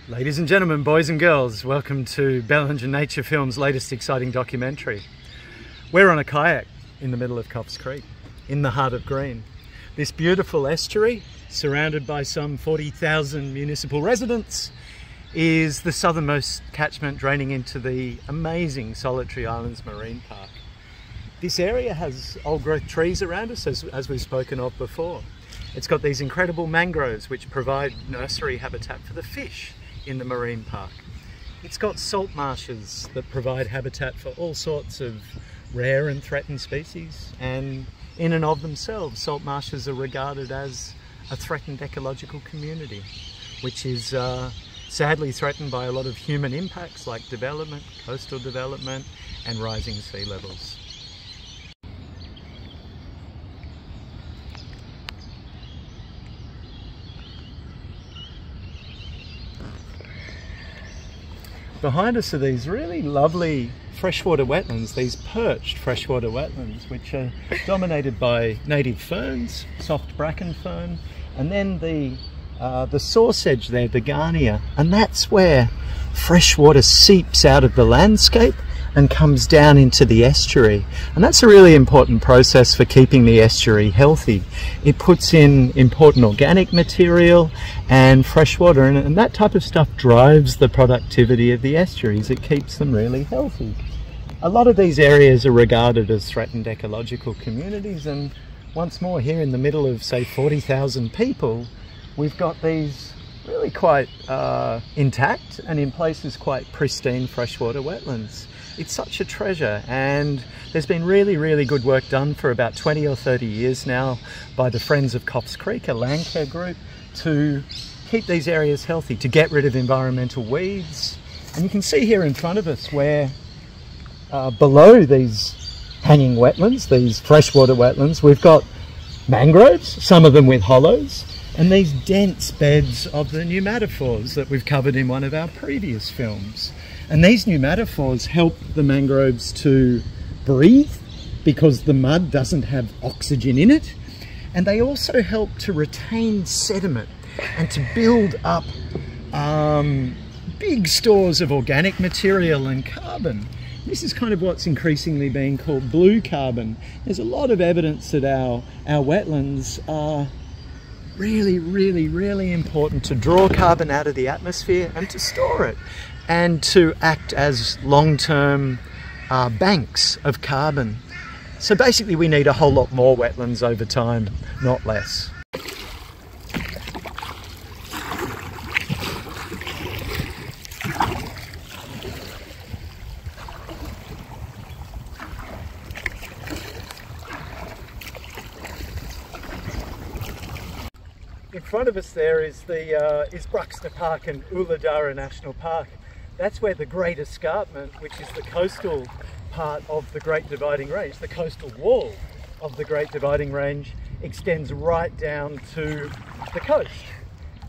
Ladies and gentlemen, boys and girls, welcome to Bellinger Nature Films' latest exciting documentary. We're on a kayak in the middle of Coffs Creek, in the heart of green. This beautiful estuary, surrounded by some 40,000 municipal residents, is the southernmost catchment draining into the amazing Solitary Islands Marine Park. This area has old growth trees around us, as we've spoken of before. It's got these incredible mangroves which provide nursery habitat for the fish in the marine park. It's got salt marshes that provide habitat for all sorts of rare and threatened species, and in and of themselves, salt marshes are regarded as a threatened ecological community, which is sadly threatened by a lot of human impacts like development, coastal development, and rising sea levels. Behind us are these really lovely freshwater wetlands, these perched freshwater wetlands, which are dominated by native ferns, soft bracken fern, and then the saw sedge there, the Garnia, and that's where freshwater seeps out of the landscape and comes down into the estuary. And that's a really important process for keeping the estuary healthy. It puts in important organic material and fresh water, and that type of stuff drives the productivity of the estuaries. It keeps them really healthy. A lot of these areas are regarded as threatened ecological communities, and once more, here in the middle of, say, 40,000 people, we've got these really quite intact and in places quite pristine freshwater wetlands. It's such a treasure, and there's been really good work done for about 20 or 30 years now by the Friends of Coffs Creek, a landcare group, to keep these areas healthy, to get rid of environmental weeds. And you can see here in front of us where below these hanging wetlands, these freshwater wetlands, we've got mangroves, some of them with hollows, and these dense beds of the pneumatophores that we've covered in one of our previous films. And these pneumatophores help the mangroves to breathe because the mud doesn't have oxygen in it. And they also help to retain sediment and to build up big stores of organic material and carbon. This is kind of what's increasingly being called blue carbon. There's a lot of evidence that our wetlands are really important to draw carbon out of the atmosphere and to store it, and to act as long-term banks of carbon. So basically we need a whole lot more wetlands over time, not less. In front of us there is Bruxner Park and Ulladulla National Park. That's where the Great Escarpment, which is the coastal part of the Great Dividing Range, the coastal wall of the Great Dividing Range, extends right down to the coast.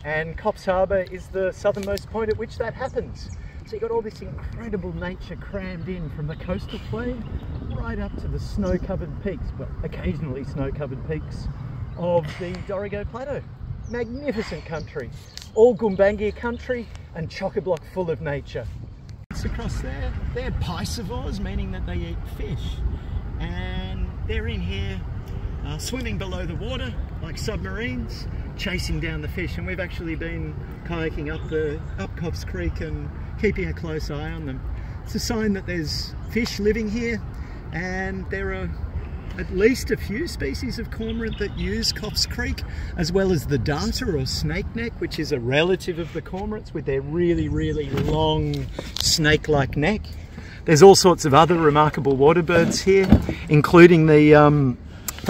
And Coffs Harbour is the southernmost point at which that happens. So you've got all this incredible nature crammed in from the coastal plain right up to the snow-covered peaks, well, occasionally snow-covered peaks of the Dorrigo Plateau. Magnificent country, all Gumbaynggirr country and chock-a-block full of nature. Across there, they're piscivores, meaning that they eat fish, and they're in here swimming below the water like submarines, chasing down the fish. And we've actually been kayaking up Coffs Creek and keeping a close eye on them. It's a sign that there's fish living here, and there are at least a few species of cormorant that use Coffs Creek, as well as the darter or snakeneck, which is a relative of the cormorants with their really long snake-like neck. There's all sorts of other remarkable water birds here, including the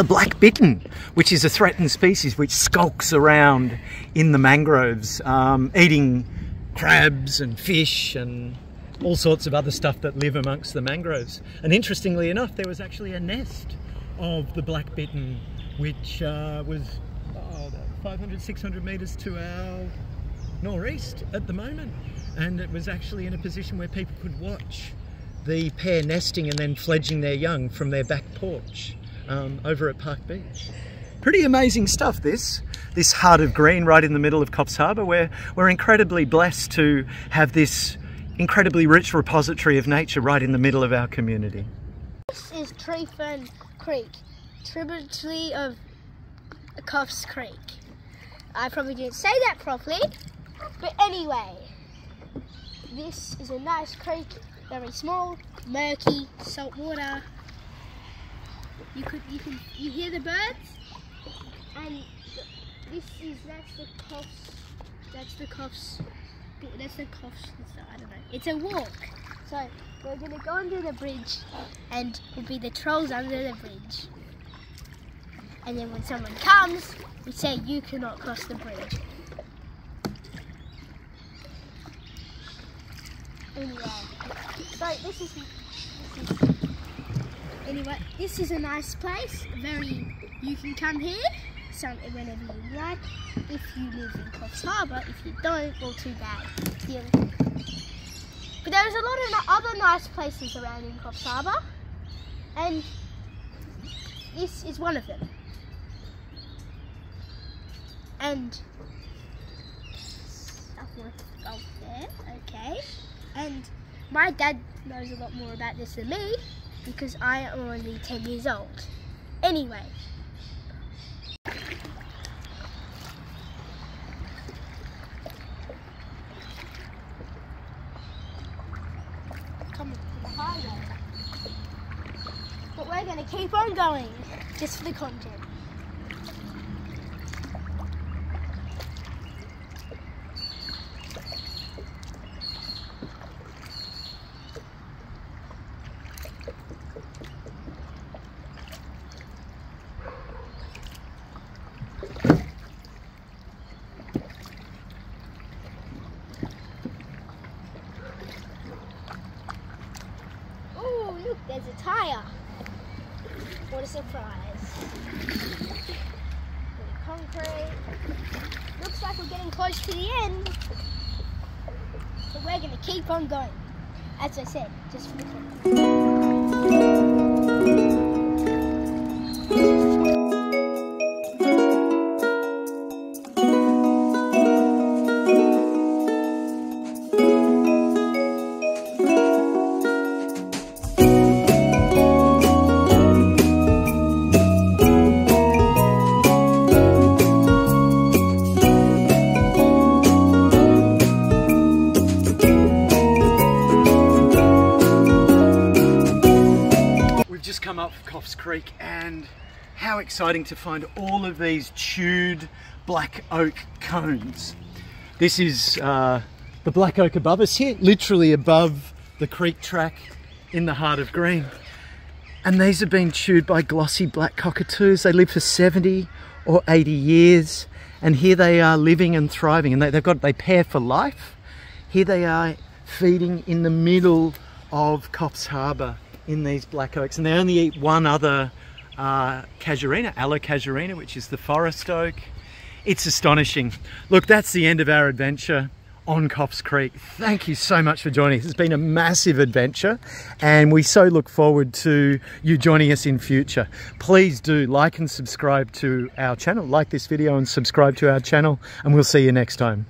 black bittern, which is a threatened species which skulks around in the mangroves, eating crabs and fish and all sorts of other stuff that live amongst the mangroves. And interestingly enough, there was actually a nest of the black bittern, which was 500-600 metres to our northeast at the moment, and it was actually in a position where people could watch the pair nesting and then fledging their young from their back porch over at Park Beach. Pretty amazing stuff, this heart of green right in the middle of Coffs Harbour. We're incredibly blessed to have this incredibly rich repository of nature right in the middle of our community. This is Tree Fern Creek, tributary of Coffs Creek. I probably didn't say that properly, but anyway, this is a nice creek, very small, murky, salt water. You hear the birds, and that's the Coffs. I don't know. It's a walk. So we're gonna go under the bridge, and we'll be the trolls under the bridge. And then when someone comes, we say you cannot cross the bridge. Anyway, so this is a nice place. You can come here whenever you like. If you live in Coffs Harbour, if you don't, well, too bad. But there's a lot of other nice places around in Coffs Harbour, and this is one of them. And oh, there, okay. And my dad knows a lot more about this than me because I am only 10 years old. Anyway. Coming to the highway. But we're going to keep on going just for the content. Look, there's a tyre. What a surprise. Concrete. Looks like we're getting close to the end. But we're going to keep on going. As I said, just for the fun. Just come up Coffs Creek, and how exciting to find all of these chewed black oak cones. This is the black oak above us here, literally above the creek track in the heart of green. And these have been chewed by glossy black cockatoos. They live for 70 or 80 years, and here they are living and thriving, and they pair for life. Here they are feeding in the middle of Coffs Harbour in these black oaks, and they only eat one other casuarina, Allocasuarina, which is the forest oak. It's astonishing. Look, that's the end of our adventure on Coffs Creek. Thank you so much for joining us. It's been a massive adventure, and we so look forward to you joining us in future. Please do like and subscribe to our channel, like this video and subscribe to our channel, and we'll see you next time.